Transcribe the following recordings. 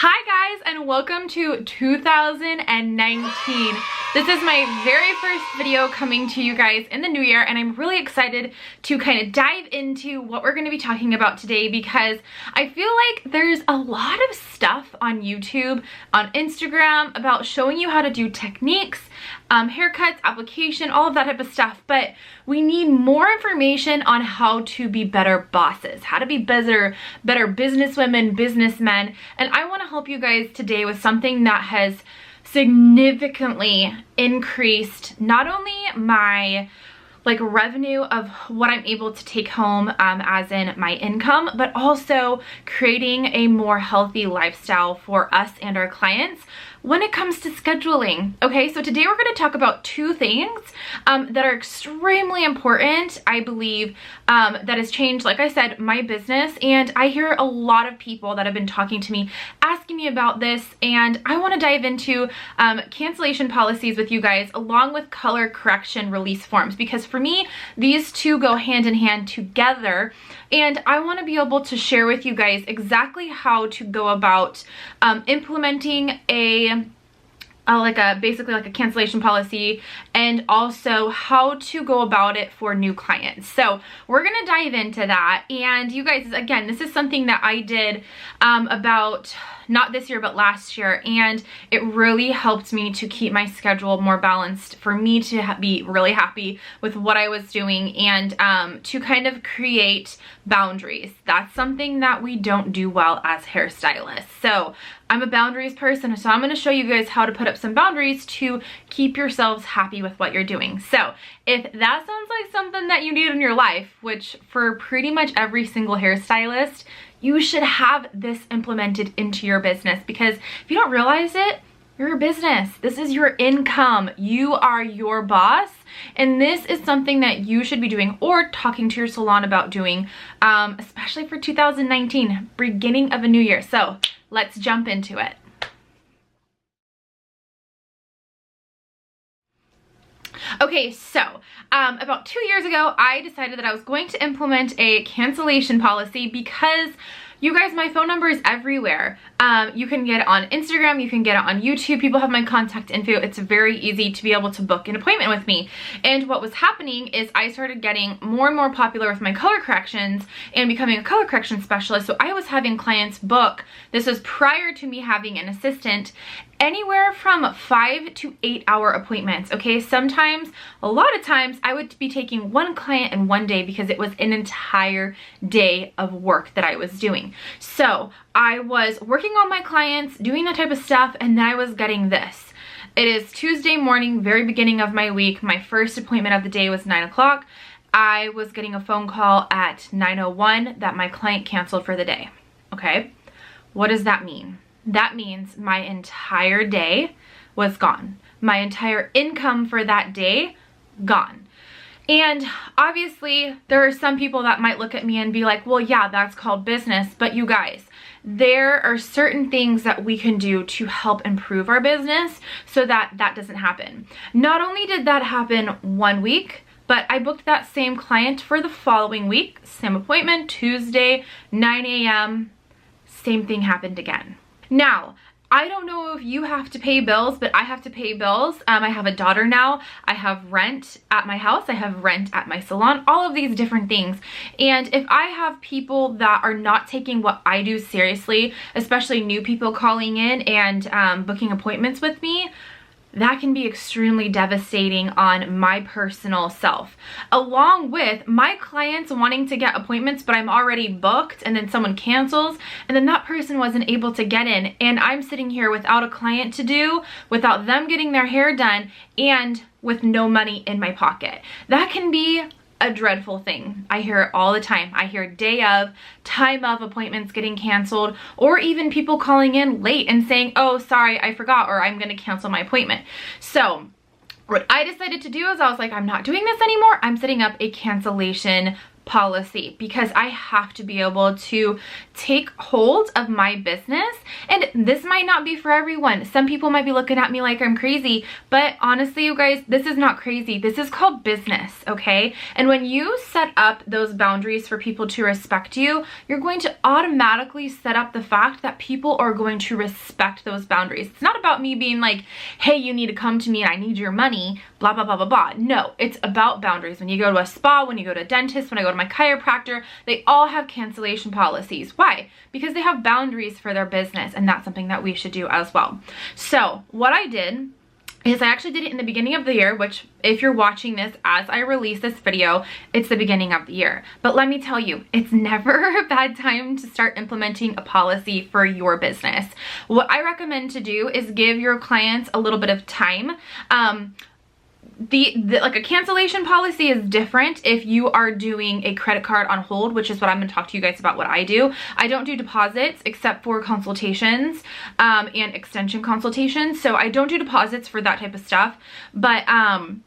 Hi guys, and welcome to 2019. This is my very first video coming to you guys in the new year, and I'm really excited to kind of dive into what we're going to be talking about today because I feel like there's a lot of stuff on YouTube, on Instagram about showing you how to do techniques, haircuts, application, all of that type of stuff, but we need more information on how to be better bosses, how to be better businesswomen, businessmen, and I want to help you guys today with something that has significantly increased not only my revenue of what I'm able to take home as in my income, but also creating a more healthy lifestyle for us and our clients when it comes to scheduling. Okay, so today we're going to talk about two things that are extremely important, I believe, that has changed, like I said, my business, and I hear a lot of people that have been talking to me asking me about this, and I want to dive into cancellation policies with you guys along with color correction release forms, because for me these two go hand in hand together, and I want to be able to share with you guys exactly how to go about implementing basically like a cancellation policy, and also how to go about it for new clients. So we're gonna dive into that, and you guys, again, this is something that I did about not this year but last year, and it really helped me to keep my schedule more balanced, for me to be really happy with what I was doing, and to kind of create boundaries. That's something that we don't do well as hairstylists. So I'm a boundaries person, so I'm going to show you guys how to put up some boundaries to keep yourselves happy with what you're doing. So if that sounds like something that you need in your life, which for pretty much every single hairstylist, you should have this implemented into your business, because if you don't realize it, you're a business. This is your income. You are your boss, and this is something that you should be doing or talking to your salon about doing, especially for 2019, beginning of a new year. So let's jump into it. Okay, so about 2 years ago, I decided that I was going to implement a cancellation policy because you guys, my phone number is everywhere. You can get it on Instagram, you can get it on YouTube, people have my contact info. It's very easy to be able to book an appointment with me. And what was happening is I started getting more and more popular with my color corrections and becoming a color correction specialist. So I was having clients book, this was prior to me having an assistant, anywhere from 5 to 8 hour appointments. Okay, sometimes, a lot of times, I would be taking one client in one day because it was an entire day of work that I was doing. So I was working on my clients, doing that type of stuff, and then I was getting this. It is Tuesday morning, very beginning of my week. My first appointment of the day was 9 o'clock. I was getting a phone call at 9:01 that my client canceled for the day. Okay, what does that mean? That means my entire day was gone. My entire income for that day, gone. And obviously, there are some people that might look at me and be like, well, yeah, that's called business. But you guys, there are certain things that we can do to help improve our business so that that doesn't happen. Not only did that happen 1 week, but I booked that same client for the following week, same appointment, Tuesday, 9 a.m., same thing happened again. Now, I don't know if you have to pay bills, but I have to pay bills. I have a daughter now. I have rent at my house. I have rent at my salon, all of these different things. And if I have people that are not taking what I do seriously, especially new people calling in and booking appointments with me, that can be extremely devastating on my personal self. Along with my clients wanting to get appointments, but I'm already booked, and then someone cancels, and then that person wasn't able to get in, and I'm sitting here without a client to do, without them getting their hair done, and with no money in my pocket. That can be a dreadful thing. I hear it all the time. I hear day of, time of appointments getting canceled, or even people calling in late and saying, oh, sorry, I forgot, or I'm going to cancel my appointment. So what I decided to do is I was like, I'm not doing this anymore. I'm setting up a cancellation policy because I have to be able to take hold of my business. And this might not be for everyone. Some people might be looking at me like I'm crazy, but honestly, you guys, this is not crazy. This is called business, okay? And when you set up those boundaries for people to respect you, you're going to automatically set up the fact that people are going to respect those boundaries. It's not about me being like, hey, you need to come to me and I need your money, blah, blah, blah, blah, blah. No, it's about boundaries. When you go to a spa, when you go to a dentist, when I go to my chiropractor, they all have cancellation policies. Why? Because they have boundaries for their business, and that's something that we should do as well. So what I did is I actually did it in the beginning of the year, which if you're watching this as I release this video, it's the beginning of the year. But let me tell you, it's never a bad time to start implementing a policy for your business. What I recommend to do is give your clients a little bit of time. Like a cancellation policy is different if you are doing a credit card on hold, which is what I'm going to talk to you guys about what I do. I don't do deposits except for consultations and extension consultations. So I don't do deposits for that type of stuff, but and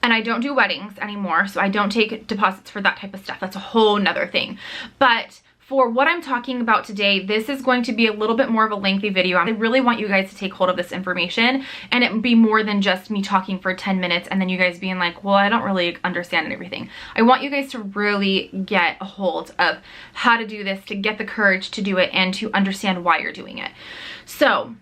I don't do weddings anymore, so I don't take deposits for that type of stuff. That's a whole nother thing. But for what I'm talking about today, this is going to be a little bit more of a lengthy video. I really want you guys to take hold of this information and it be more than just me talking for 10 minutes and then you guys being like, well, I don't really understand everything. I want you guys to really get a hold of how to do this, to get the courage to do it and to understand why you're doing it. So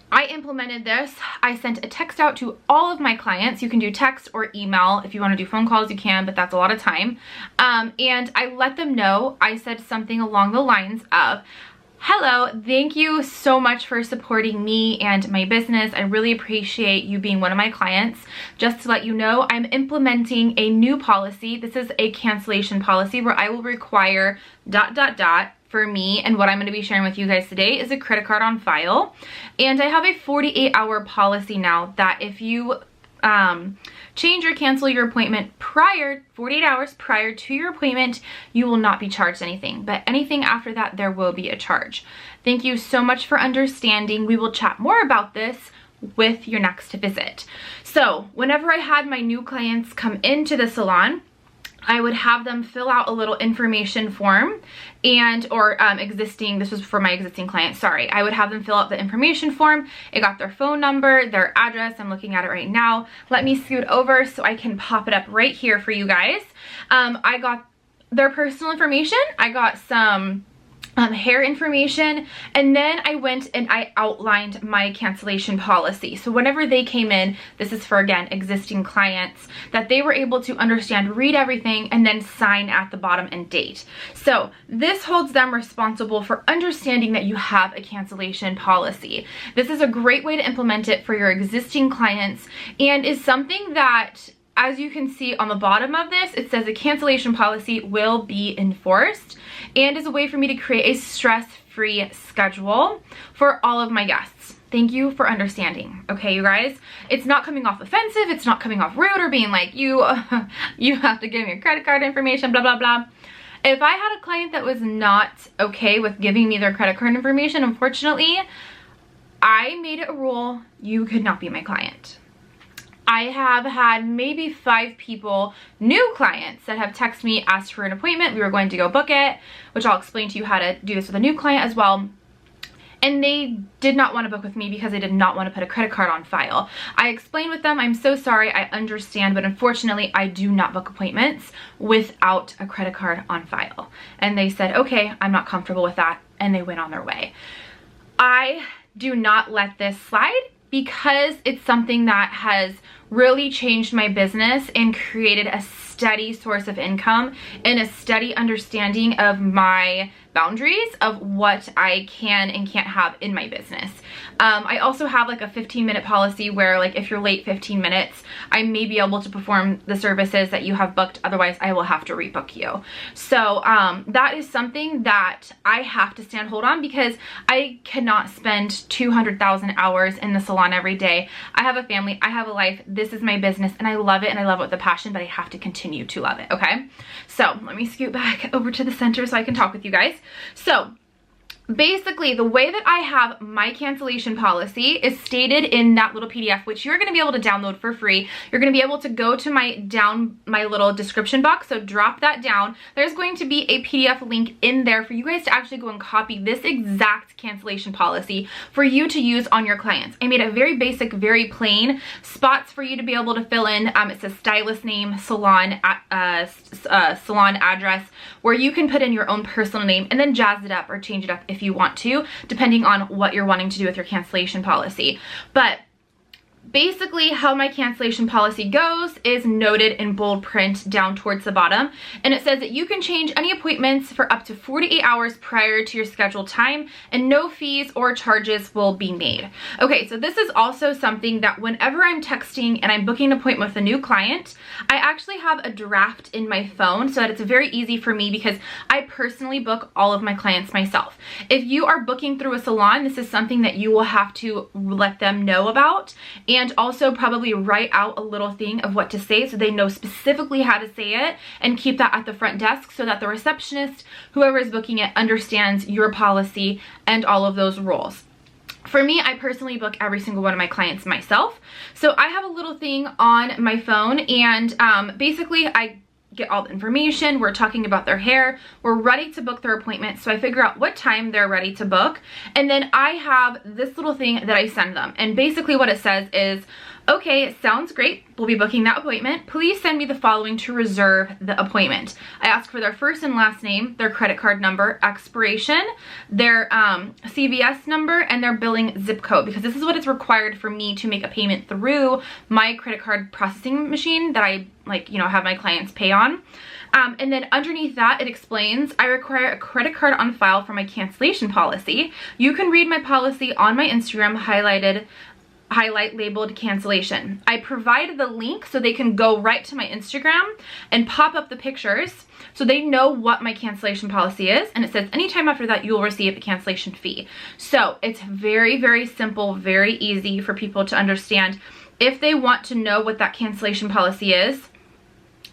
I implemented this. I sent a text out to all of my clients. You can do text or email. If you want to do phone calls, you can, but that's a lot of time. And I let them know. I said something along the lines of, hello, thank you so much for supporting me and my business. I really appreciate you being one of my clients. Just to let you know, I'm implementing a new policy. This is a cancellation policy where I will require ... for me, and what I'm going to be sharing with you guys today is a credit card on file. And I have a 48-hour policy now that if you change or cancel your appointment 48 hours prior to your appointment, you will not be charged anything. But anything after that, there will be a charge. Thank you so much for understanding. We will chat more about this with your next visit. So whenever I had my new clients come into the salon, I would have them fill out a little information form this was for my existing clients, sorry. I would have them fill out the information form. It got their phone number, their address. I'm looking at it right now. Let me scoot over so I can pop it up right here for you guys. I got their personal information. I got some hair information, and then I went and I outlined my cancellation policy. So whenever they came in, this is for, again, existing clients, that they were able to understand, read everything, and then sign at the bottom and date. So this holds them responsible for understanding that you have a cancellation policy. This is a great way to implement it for your existing clients and is something that, as you can see on the bottom of this, it says a cancellation policy will be enforced and is a way for me to create a stress-free schedule for all of my guests. Thank you for understanding. Okay, you guys, it's not coming off offensive. It's not coming off rude or being like, you have to give me your credit card information, blah, blah, blah. If I had a client that was not okay with giving me their credit card information, unfortunately, I made it a rule you could not be my client. I have had maybe 5 people, new clients, that have texted me, asked for an appointment. We were going to go book it, which I'll explain to you how to do this with a new client as well. And they did not want to book with me because they did not want to put a credit card on file. I explained with them, I'm so sorry, I understand, but unfortunately I do not book appointments without a credit card on file. And they said, okay, I'm not comfortable with that, and they went on their way. I do not let this slide because it's something that has really changed my business and created a steady source of income and a steady understanding of my boundaries of what I can and can't have in my business. I also have like a 15-minute policy where, like, if you're late 15 minutes, I may be able to perform the services that you have booked. Otherwise, I will have to rebook you. So that is something that I have to stand hold on because I cannot spend 200,000 hours in the salon every day. I have a family, I have a life, this is my business, and I love it, and I love it with a passion, but I have to continue to love it, okay? So let me scoot back over to the center so I can talk with you guys. So basically, the way that I have my cancellation policy is stated in that little PDF, which you're going to be able to download for free. You're going to be able to go to my little description box, so drop that down. There's going to be a PDF link in there for you guys to actually go and copy this exact cancellation policy for you to use on your clients. I made it very basic, very plain, spots for you to be able to fill in. It says stylist name, salon address, where you can put in your own personal name and then jazz it up or change it up if you want to, depending on what you're wanting to do with your cancellation policy. But basically how my cancellation policy goes is noted in bold print down towards the bottom, and it says that you can change any appointments for up to 48 hours prior to your scheduled time and no fees or charges will be made. Okay, so this is also something that whenever I'm texting and I'm booking an appointment with a new client, I actually have a draft in my phone so that it's very easy for me, because I personally book all of my clients myself. If you are booking through a salon, this is something that you will have to let them know about, and also probably write out a little thing of what to say so they know specifically how to say it, and keep that at the front desk so that the receptionist, whoever is booking it, understands your policy and all of those rules. For me, I personally book every single one of my clients myself. So I have a little thing on my phone, and basically I get all the information. We're talking about their hair. We're ready to book their appointment. So I figure out what time they're ready to book. And then I have this little thing that I send them. And basically what it says is, okay, it sounds great. We'll be booking that appointment. Please send me the following to reserve the appointment. I ask for their first and last name, their credit card number, expiration, their CVS number, and their billing zip code, because this is what is required for me to make a payment through my credit card processing machine that I have my clients pay on. And then underneath that, it explains, I require a credit card on file for my cancellation policy. You can read my policy on my Instagram, highlight labeled cancellation. I provide the link so they can go right to my Instagram and pop up the pictures so they know what my cancellation policy is, and it says anytime after that you will receive a cancellation fee. So it's very, very simple, very easy for people to understand. If they want to know what that cancellation policy is,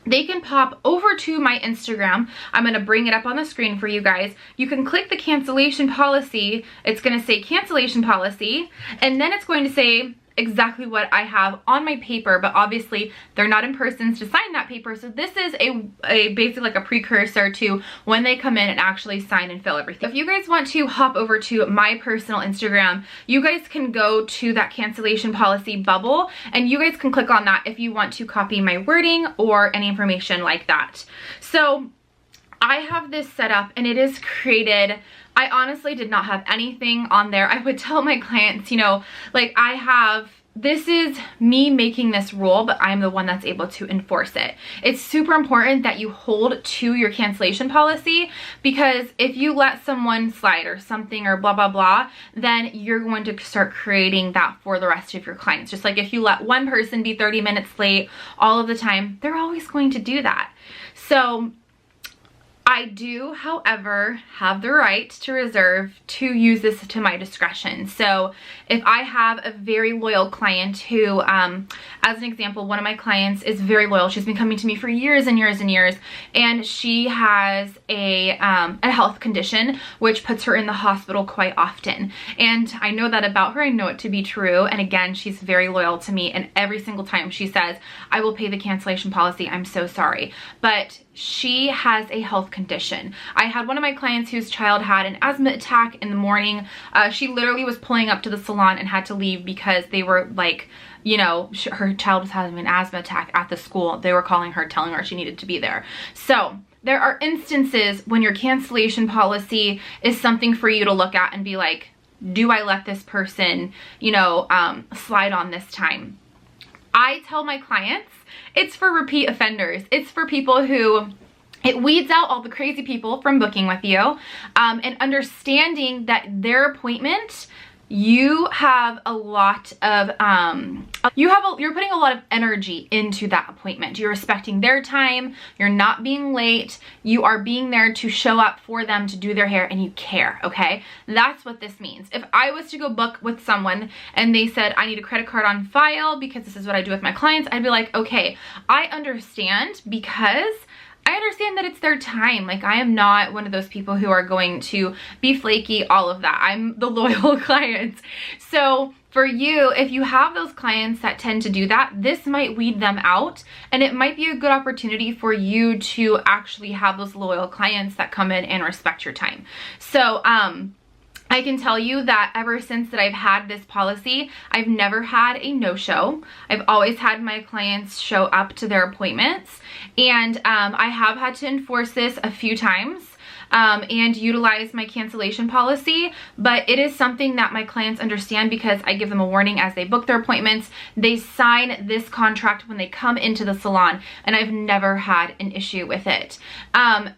they can pop over to my Instagram. I'm going to bring it up on the screen for you guys. You can click the cancellation policy. It's going to say cancellation policy, and then it's going to say exactly what I have on my paper, but obviously they're not in persons to sign that paper. So this is a basically like a precursor to when they come in and actually sign and fill everything. If you guys want to hop over to my personal Instagram, you guys can go to that cancellation policy bubble, and you guys can click on that if you want to copy my wording or any information like that. So I have this set up, and it is created. I honestly did not have anything on there. I would tell my clients, this is me making this rule, but I'm the one that's able to enforce it. It's super important that you hold to your cancellation policy, because if you let someone slide or something or blah, blah, blah, then you're going to start creating that for the rest of your clients. Just like if you let one person be 30 minutes late all of the time, they're always going to do that. So I do, however, have the right to reserve to use this to my discretion. So if I have a very loyal client who, as an example, one of my clients is very loyal. She's been coming to me for years and years and years, and she has a health condition which puts her in the hospital quite often. And I know that about her. I know it to be true. And again, she's very loyal to me, and every single time she says, I will pay the cancellation policy, I'm so sorry. But she has a health condition. I had one of my clients whose child had an asthma attack in the morning. She literally was pulling up to the salon and had to leave because they were like, her child was having an asthma attack at the school. They were calling her, telling her she needed to be there. So there are instances when your cancellation policy is something for you to look at and be like, do I let this person, slide on this time? I tell my clients, it's for repeat offenders. It's for people who, it weeds out all the crazy people from booking with you, and understanding that their appointment, you have a lot of, you're putting a lot of energy into that appointment. You're respecting their time. You're not being late. You are being there to show up for them, to do their hair, and you care, okay? That's what this means. If I was to go book with someone and they said, I need a credit card on file because this is what I do with my clients, I'd be like, okay, I understand, because I understand that it's their time. Like, I am not one of those people who are going to be flaky, all of that. I'm the loyal client. So for you, if you have those clients that tend to do that, this might weed them out, and it might be a good opportunity for you to actually have those loyal clients that come in and respect your time. So, I can tell you that ever since that I've had this policy, I've never had a no-show. I've always had my clients show up to their appointments, and I have had to enforce this a few times and utilize my cancellation policy, but it is something that my clients understand because I give them a warning as they book their appointments. They sign this contract when they come into the salon, and I've never had an issue with it.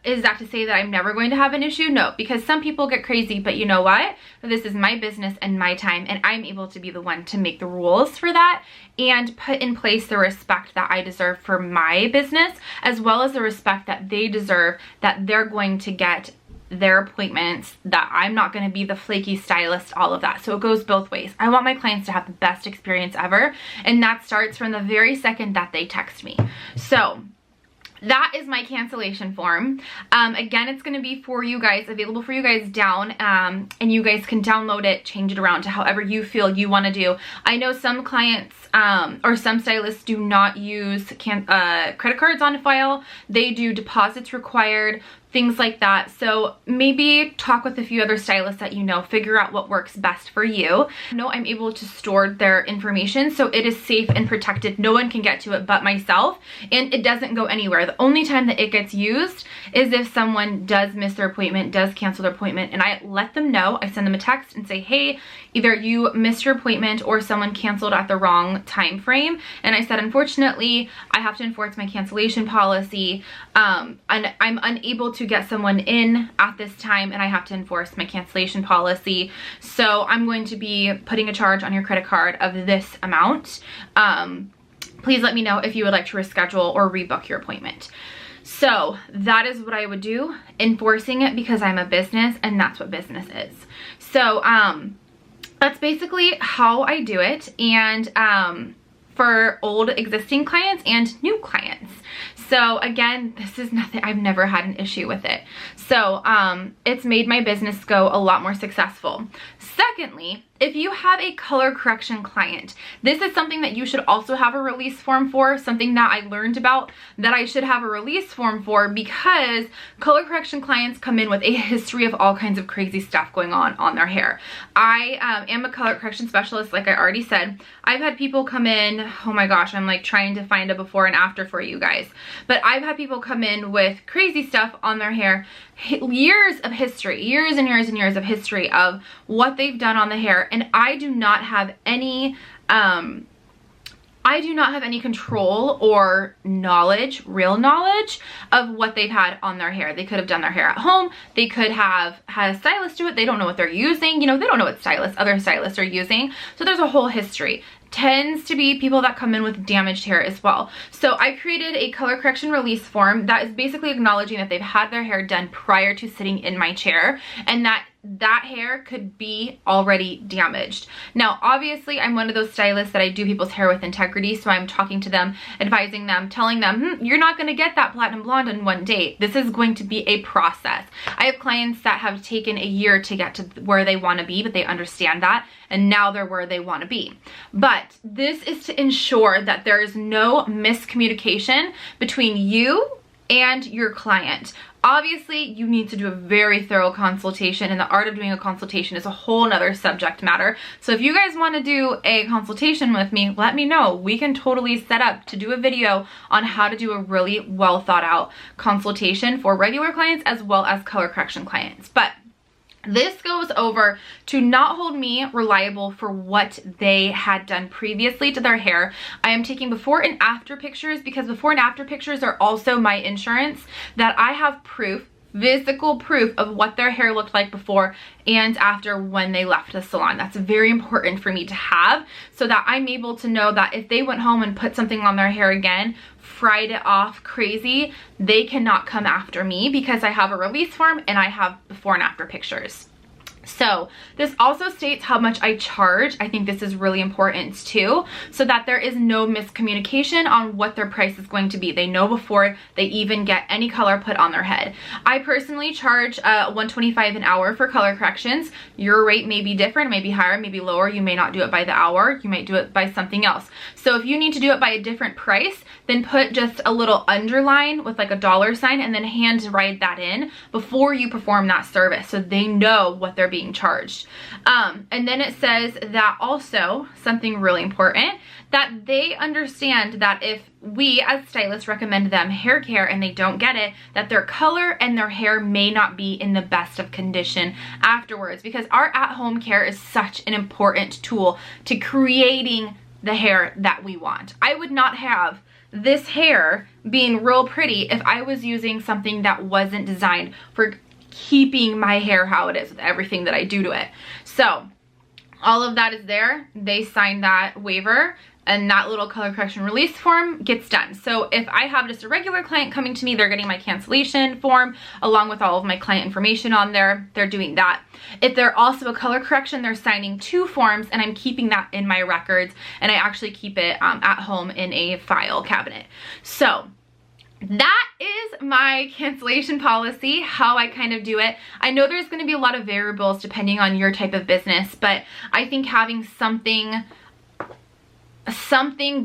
Is that to say that I'm never going to have an issue? No, because some people get crazy, but you know what? This is my business and my time, and I'm able to be the one to make the rules for that and put in place the respect that I deserve for my business, as well as the respect that they deserve, that they're going to get their appointments, that I'm not going to be the flaky stylist, all of that. So it goes both ways. I want my clients to have the best experience ever, and that starts from the very second that they text me. So that is my cancellation form. Again, it's going to be for you guys, available for you guys down, and you guys can download it, change it around to however you feel you want to do. I know some clients or some stylists do not use credit cards on file. They do deposits required, things like that. So maybe talk with a few other stylists that you know, figure out what works best for you. No, I'm able to store their information, so it is safe and protected. No one can get to it but myself, and it doesn't go anywhere. The only time that it gets used is if someone does miss their appointment, does cancel their appointment, and I let them know. I send them a text and say, hey, either you missed your appointment or someone canceled at the wrong time frame. And I said, unfortunately, I have to enforce my cancellation policy, and I'm unable to get someone in at this time, and I have to enforce my cancellation policy. So I'm going to be putting a charge on your credit card of this amount. Please let me know if you would like to reschedule or rebook your appointment. So that is what I would do, enforcing it, because I'm a business and that's what business is. So that's basically how I do it, and for old existing clients and new clients. So again, this is nothing, I've never had an issue with it. So it's made my business go a lot more successful. Secondly, if you have a color correction client, this is something that you should also have a release form for, something that I learned about that I should have a release form for, because color correction clients come in with a history of all kinds of crazy stuff going on their hair. I am a color correction specialist, like I already said. I've had people come in, oh my gosh, I'm like trying to find a before and after for you guys, but I've had people come in with crazy stuff on their hair, years of history, years and years and years of history of what they've done on the hair, and I do not have any control or knowledge, real knowledge of what they've had on their hair. They could have done their hair at home. They could have had a stylist do it. They don't know what they're using. You know, they don't know what other stylists are using. So there's a whole history. Tends to be people that come in with damaged hair as well. So I created a color correction release form that is basically acknowledging that they've had their hair done prior to sitting in my chair, and that hair could be already damaged. Now, obviously, I'm one of those stylists that I do people's hair with integrity, so I'm talking to them, advising them, telling them, you're not going to get that platinum blonde in one day. This is going to be a process. I have clients that have taken a year to get to where they want to be, but they understand that, and now they're where they want to be. But this is to ensure that there is no miscommunication between you and your client. Obviously, you need to do a very thorough consultation, and the art of doing a consultation is a whole nother subject matter. So if you guys want to do a consultation with me, let me know. We can totally set up to do a video on how to do a really well thought out consultation for regular clients as well as color correction clients. But this goes over to not hold me reliable for what they had done previously to their hair. I am taking before and after pictures, because before and after pictures are also my insurance, that I have proof, physical proof of what their hair looked like before and after when they left the salon. That's very important for me to have, so that I'm able to know that if they went home and put something on their hair again, fried it off crazy, they cannot come after me, because I have a release form and I have before and after pictures. So this also states how much I charge. I think this is really important too, so that there is no miscommunication on what their price is going to be. They know before they even get any color put on their head. I personally charge $125 an hour for color corrections. Your rate may be different, may be higher, maybe lower. You may not do it by the hour. You might do it by something else. So if you need to do it by a different price, then put just a little underline with like a dollar sign and then hand write that in before you perform that service, so they know what they're being charged. And then it says that also, something really important, that they understand that if we as stylists recommend them hair care and they don't get it, that their color and their hair may not be in the best of condition afterwards, because our at-home care is such an important tool to creating the hair that we want. I would not have this hair being real pretty if I was using something that wasn't designed for keeping my hair how it is with everything that I do to it. So all of that is there. They sign that waiver and that little color correction release form gets done. So if I have just a regular client coming to me, they're getting my cancellation form along with all of my client information on there. They're doing that. If they're also a color correction, they're signing 2 forms, and I'm keeping that in my records, and I actually keep it at home in a file cabinet. So that is my cancellation policy, how I kind of do it. I know there's going to be a lot of variables depending on your type of business, but I think having something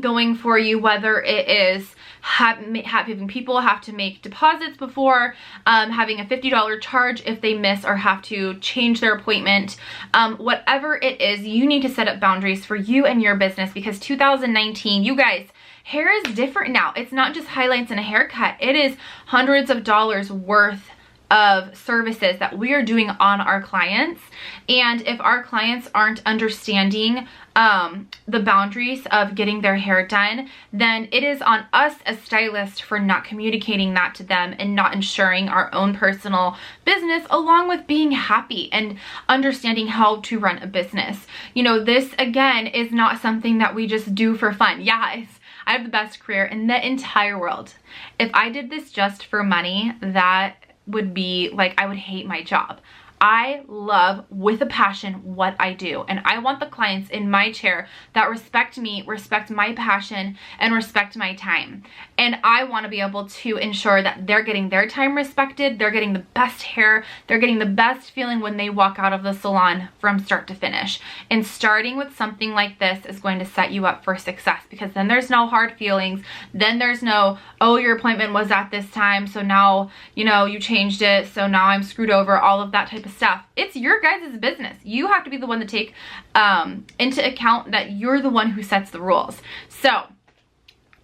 going for you, whether it is having people have to make deposits before, having a $50 charge if they miss or have to change their appointment, whatever it is, you need to set up boundaries for you and your business, because 2019, you guys, hair is different now. It's not just highlights and a haircut. It is hundreds of dollars worth of services that we are doing on our clients. And if our clients aren't understanding the boundaries of getting their hair done, then it is on us as stylists for not communicating that to them and not ensuring our own personal business, along with being happy and understanding how to run a business. You know, this again is not something that we just do for fun. Yeah, I have the best career in the entire world. If I did this just for money, that would be like, I would hate my job. I love with a passion what I do, and I want the clients in my chair that respect me, respect my passion, and respect my time. And I want to be able to ensure that they're getting their time respected, they're getting the best hair, they're getting the best feeling when they walk out of the salon from start to finish. And starting with something like this is going to set you up for success, because then there's no hard feelings. Then there's no, oh, your appointment was at this time, so now, you know, you changed it, so now I'm screwed over, all of that type of stuff. It's your guys' business. You have to be the one to take into account that you're the one who sets the rules. So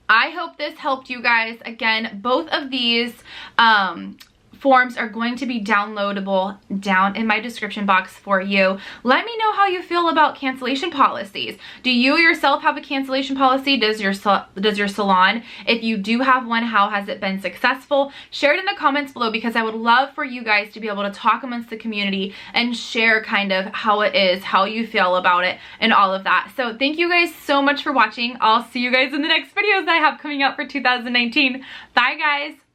I hope this helped you guys. Again, both of these forms are going to be downloadable down in my description box for you. Let me know how you feel about cancellation policies. Do you yourself have a cancellation policy? Does your salon? If you do have one, how has it been successful? Share it in the comments below, because I would love for you guys to be able to talk amongst the community and share kind of how it is, how you feel about it, and all of that. So thank you guys so much for watching. I'll see you guys in the next videos that I have coming up for 2019. Bye guys.